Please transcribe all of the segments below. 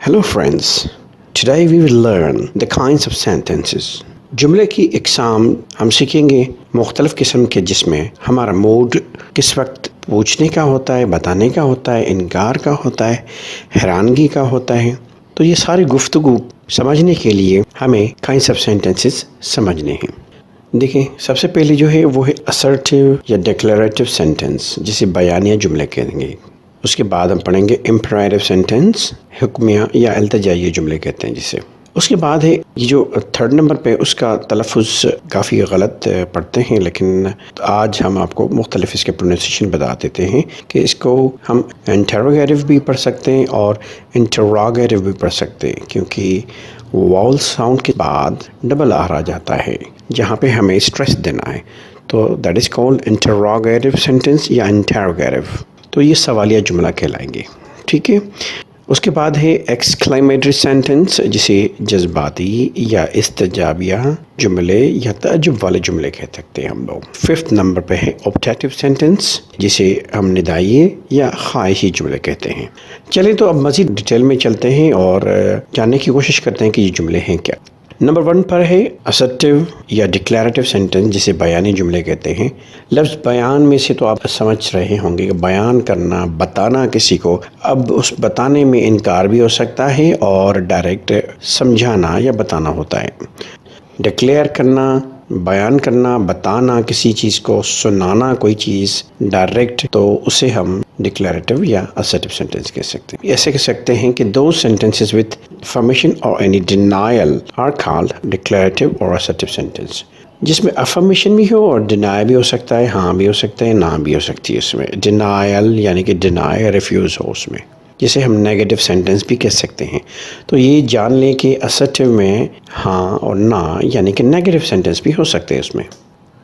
Hello friends, today we will learn the kinds of sentences. जुमले की इकसाम हम सीखेंगे मुख्तलिफ़ किस्म के, जिसमें हमारा मूड किस वक्त पूछने का होता है, बताने का होता है, इनकार का होता है, हैरानगी का होता है। तो ये सारी गुफ्तगू समझने के लिए हमें काइंड्स ऑफ सेंटेंसेस समझने हैं। देखिए, सबसे पहले जो है वो है असर्टिव या डिक्लेरेटिव सेंटेंस, जिसे बयानिया जुमले कहेंगे। उसके बाद हम पढ़ेंगे इम्परेटिव सेंटेंस, हुक्मिया या इल्तिजाई जुमले कहते हैं जिसे। उसके बाद है ये जो थर्ड नंबर पे, उसका तलफ़ुज़ काफ़ी गलत पढ़ते हैं, लेकिन आज हम आपको मुख्तलिफ इसके प्रोनाउंसिएशन बता देते हैं कि इसको हम इंटरोगेटिव भी पढ़ सकते हैं और इंटरोगेटिव भी पढ़ सकते हैं, क्योंकि वाउल साउंड के बाद डबल आर आ जाता है जहाँ पे हमें स्ट्रेस देना है। तो that is called interrogative sentence या इंटरोगेटिव। तो ये सवालिया जुमला कहलाएंगे, ठीक है। उसके बाद है एक्सक्लेमेटरी सेंटेंस, जिसे जज्बाती या इस्तजाबिया जुमले या ताज्जुब वाले जुमले कह सकते हैं हम लोग। फिफ्थ नंबर पे है ऑप्टेटिव सेंटेंस, जिसे हम निदाई या ख्वाहिशी जुमले कहते हैं। चलिए तो अब मज़ीद डिटेल में चलते हैं और जानने की कोशिश करते हैं कि ये जुमले हैं क्या। नंबर 1 पर है असर्टिव या डिक्लेरेटिव सेंटेंस, जिसे बयानी जुमले कहते हैं। लफ्ज़ बयान में से तो आप समझ रहे होंगे कि बयान करना, बताना किसी को। अब उस बताने में इनकार भी हो सकता है और डायरेक्ट समझाना या बताना होता है। डिक्लेयर करना, बयान करना, बताना किसी चीज़ को, सुनाना कोई चीज़ डायरेक्ट, तो उसे हम डिक्लेरेटिव या असर्टिव सेंटेंस कह सकते हैं। ऐसे कह सकते हैं कि दो सेंटेंसेस विद अफर्मेशन और any denial are called declarative और असर्टिव सेंटेंस, जिसमें अफर्मेशन भी हो और डिनाई भी हो सकता है, हाँ भी हो सकता है, ना भी हो सकती है। इसमें डिनायल यानी कि डिनाई, रिफ्यूज़ हो उसमें, जिसे हम नेगेटिव सेंटेंस भी कह सकते हैं। तो ये जान लें कि असर्टिव में हाँ और ना यानी कि नेगेटिव सेंटेंस भी हो सकते हैं उसमें।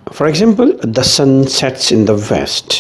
For example, the sun sets in the west,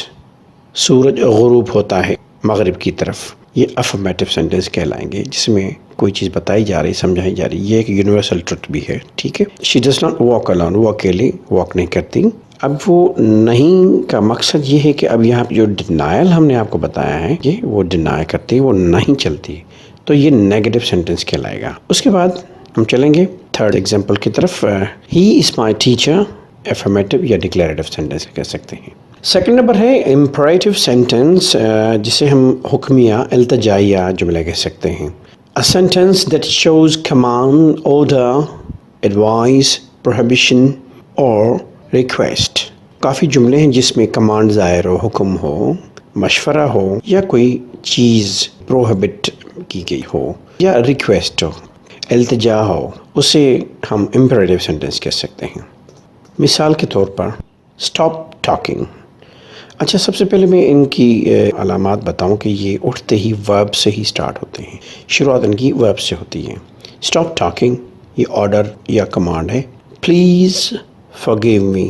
सूरज गुरूब होता है मगरिब की तरफ। ये अफर्मेटिव सेंटेंस कहलाएंगे, जिसमें कोई चीज़ बताई जा रही, समझाई जा रही। ये एक यूनिवर्सल ट्रुथ भी है, ठीक है। She does not walk alone, वो अकेली वॉक नहीं करती। अब वो नहीं का मकसद ये है कि अब यहाँ पे जो डिनायल हमने आपको बताया है, ये वो डिनाई करती, वो नहीं चलती, तो ये नेगेटिव सेंटेंस कहलाएगा। उसके बाद हम चलेंगे थर्ड एग्जांपल की तरफ। He is my teacher, affirmative या डिक्लेरेटिव सेंटेंस कह सकते हैं। सेकंड नंबर है इम्परेटिव सेंटेंस, जिसे हम हुक्मिया इल्तिजाइया जुमले कह सकते हैं। A sentence that shows command, order, advice, prohibition और रिक्वेस्ट। काफ़ी जुमले हैं जिसमें कमांड ज़ाहिर हो, हुक्म हो, मशवरा हो, या कोई चीज़ प्रोहिबिट की गई हो, या रिक्वेस्ट हो, इल्तिजा हो, उसे हम इम्परेटिव सेंटेंस कह सकते हैं। मिसाल के तौर पर स्टॉप टॉकिंग। अच्छा, सबसे पहले मैं इनकी अलामात बताऊं कि ये उठते ही वर्ब से ही स्टार्ट होते हैं, शुरुआत इनकी वर्ब से होती है। स्टॉप टॉकिंग ये ऑर्डर या कमांड है। प्लीज़ फॉरगिव मी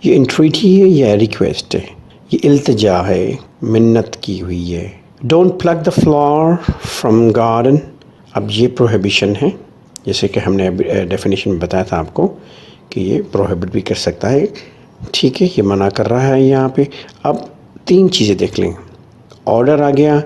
ये इंट्रीटी है या रिक्वेस्ट है। ये इल्तिजा है, मिन्नत की हुई है। Don't plug the flower from garden, अब ये प्रोहिबिशन है, जैसे कि हमने डेफिनेशन में बताया था आपको कि ये प्रोहिबिट भी कर सकता है, ठीक है। ये मना कर रहा है यहाँ पे। अब तीन चीज़ें देख लें, ऑर्डर आ गया,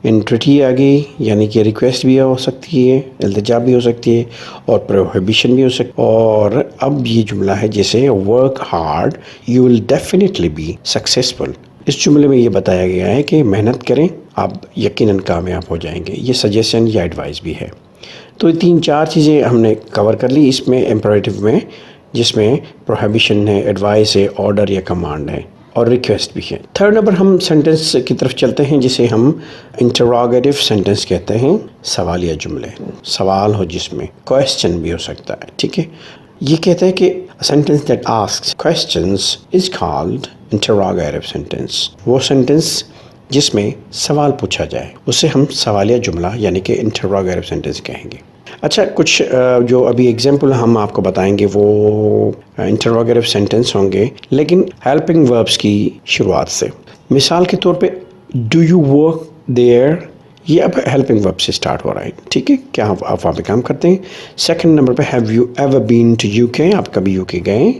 इंट्रीटी आ गई, यानी कि रिक्वेस्ट भी हो सकती है, इल्तिजा भी हो सकती है, और प्रोहिबिशन भी हो सकती है। और अब ये जुमला है जैसे work hard you will definitely be successful. इस जुमले में ये बताया गया है कि मेहनत करें, आप यकीनन कामयाब हो जाएंगे। ये सजेशन या एडवाइस भी है। तो ये तीन चार चीज़ें हमने कवर कर ली इसमें इम्परेटिव में, जिसमें प्रोहिबिशन है, एडवाइस है, ऑर्डर या कमांड है, और रिक्वेस्ट भी है। थर्ड नंबर हम सेंटेंस की तरफ चलते हैं, जिसे हम इंटरोगेटिव सेंटेंस कहते हैं। सवालिया जुमले, सवाल हो जिसमें क्वेश्चन भी हो सकता है, ठीक है। ये कहते हैं कि sentence that asks questions is called interrogative sentence. वो सेंटेंस जिसमें सवाल पूछा जाए उसे हम सवालिया जुमला यानी कि इंटरोगेटिव सेंटेंस कहेंगे। अच्छा, कुछ जो अभी एग्जाम्पल हम आपको बताएंगे वो इंटरोगेटिव सेंटेंस होंगे, लेकिन हेल्पिंग वर्ब्स की शुरुआत से। मिसाल के तौर पे डू यू वर्क देयर, ये अब हेल्पिंग वर्ब से स्टार्ट हो रहा है, ठीक है। क्या आप वहाँ पे काम करते हैं। सेकंड नंबर पे have you ever been to UK, आप कभी यूके गए,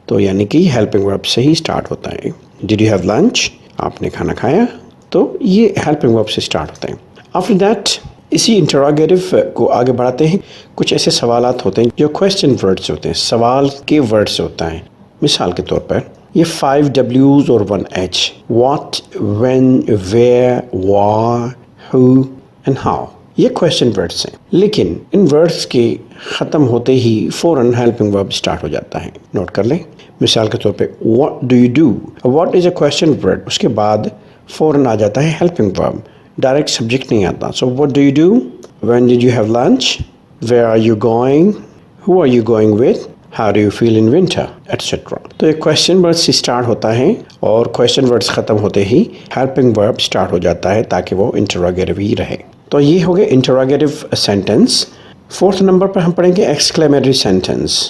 तो यानी कि हेल्पिंग वर्ब से ही स्टार्ट होता है। डिड यू हैव लंच, आपने खाना खाया, तो ये हेल्पिंग वर्ब से स्टार्ट होता है। आफ्टर दैट اسی انٹراگیٹو کو آگے بڑھاتے ہیں. کچھ ایسے سوالات ہوتے ہیں جو کویسچن ورڈز ہوتے ہیں, سوال کے ورڈز ہوتا ہیں. مثال کے طور پر یہ 5 W's اور 1 H, what, when, where, why, who and how, یہ کویسچن ورڈز ہیں. لیکن ان ورڈز کے ختم ہوتے ہی فوراً ہیلپنگ ورب سٹارٹ ہو جاتا ہے. نوٹ کر لیں. مثال کے طور پہ what do you do, what is a question word, اس کے بعد فوراً آ جاتا ہے ہیلپنگ ورب, ڈائریکٹ سبجیکٹ نہیں آتا. So what do you do, when did you have lunch, where are you going, who are you going with, how do you feel in winter, etc. تو ایک کویسچن ورڈ سے start ہوتا ہے اور question words ختم ہوتے ہی helping ورب start ہو جاتا ہے تاکہ وہ انٹراگیٹو ہی رہے. تو یہ ہو گیا انٹراگیٹو سینٹنس. 4 نمبر پر ہم پڑھیں گے ایکسکلیمیٹری سینٹنس,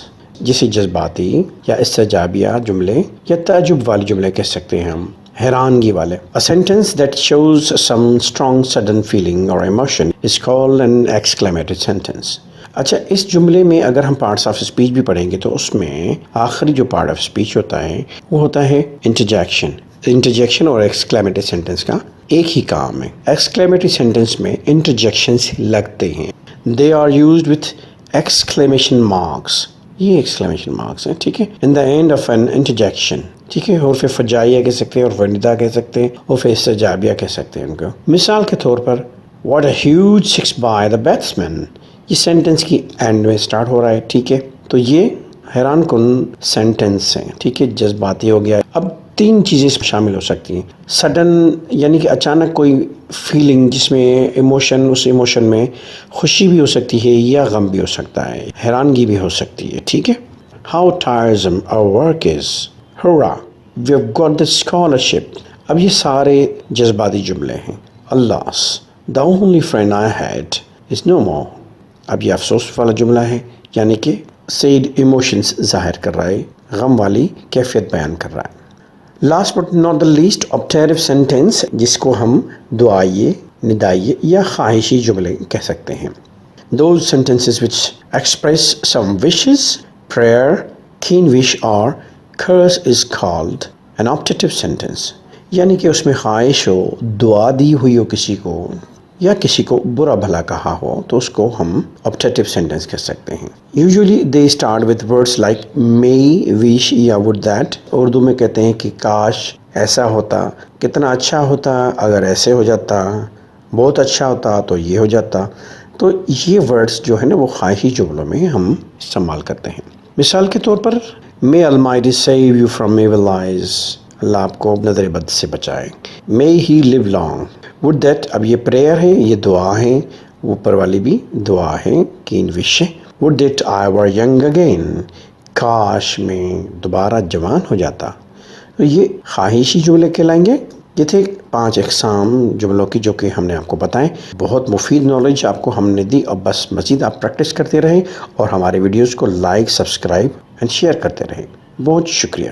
جسے جذباتی یا استجابیہ جملے یا تعجب والے جملے کہہ سکتے ہیں ہم, حیرانگی والے. A sentence that shows some strong sudden feeling or emotion is called an exclamatory sentence. اچھا, اس جملے میں اگر ہم پارٹس آف اسپیچ بھی پڑھیں گے تو اس میں آخری جو پارٹ آف اسپیچ ہوتا ہے وہ ہوتا ہے انٹرجیکشن. انٹرجیکشن اور ایکسکلیمیٹری سینٹنس کا ایک ہی کام ہے. ایکسکلیمیٹری سینٹنس میں انٹرجیکشنز لگتے ہیں. They are used with exclamation marks. یہ ایکسکلیمیشن مارکس ہیں, ٹھیک ہے, in the end of an interjection. ٹھیک ہے, حروف فجائیہ کہہ سکتے ہیں, حروف ندا کہہ سکتے ہیں, حروف استجابیہ کہہ سکتے ہیں ان کو. مثال کے طور پر what a huge six by the batsman, یہ سینٹنس کی اینڈ میں سٹارٹ ہو رہا ہے. ٹھیک ہے, تو یہ حیران کن سینٹنس ہیں. ٹھیک ہے, جذباتی ہو گیا. اب 3 چیزیں شامل ہو سکتی ہیں. سڈن یعنی کہ اچانک کوئی فیلنگ جس میں ایموشن, اس ایموشن میں خوشی بھی ہو سکتی ہے یا غم بھی ہو سکتا ہے, حیرانگی بھی ہو سکتی ہے. ٹھیک ہے. How tiresome our work is. Hurrah, we've got the scholarship. اب یہ سارے جذباتی جملے ہیں. Alas, the only friend I had is no more. اب یہ افسوس والا جملہ ہے, یعنی کہ سیڈ ایموشنز ظاہر کر رہا ہے, غم والی کیفیت بیان کر رہا ہے. Last but not the least, optative sentence, جس کو ہم دعائیے, ندائیے یا خواہشی جملے کہہ سکتے ہیں. Those sentences which express some wishes, prayer, keen wish or curse is called an optative sentence. یعنی کہ اس میں خواہش ہو, دعا دی ہوئی ہو کسی کو, یا کسی کو برا بھلا کہا ہو, تو اس کو ہم optative sentence کہہ سکتے ہیں. Usually they start with words like may, wish یا would that. اردو میں کہتے ہیں کہ کاش ایسا ہوتا, کتنا اچھا ہوتا اگر ایسے ہو جاتا, بہت اچھا ہوتا تو یہ ہو جاتا. تو یہ ورڈز جو ہے نا وہ خواہشی جملوں میں ہم استعمال کرتے ہیں. مثال کے طور پر may Almighty save you from evil eyes, اللہ آپ کو نظر بد سے بچائے. may he live long. would that, اب یہ پریئر ہے, یہ دعا ہے, اوپر والی بھی دعا ہے, کین وش ہے. would that I were young again, کاش میں دوبارہ جوان ہو جاتا. تو یہ خواہشی جملے کہلائیں گے. یہ تھے 5 اقسام جملوں کی جو کہ ہم نے آپ کو بتائیں. بہت مفید نالج آپ کو ہم نے دی, اور بس مزید آپ پریکٹس کرتے رہیں اور ہمارے ویڈیوز کو لائک, سبسکرائب اینڈ شیئر کرتے رہیں. بہت شکریہ.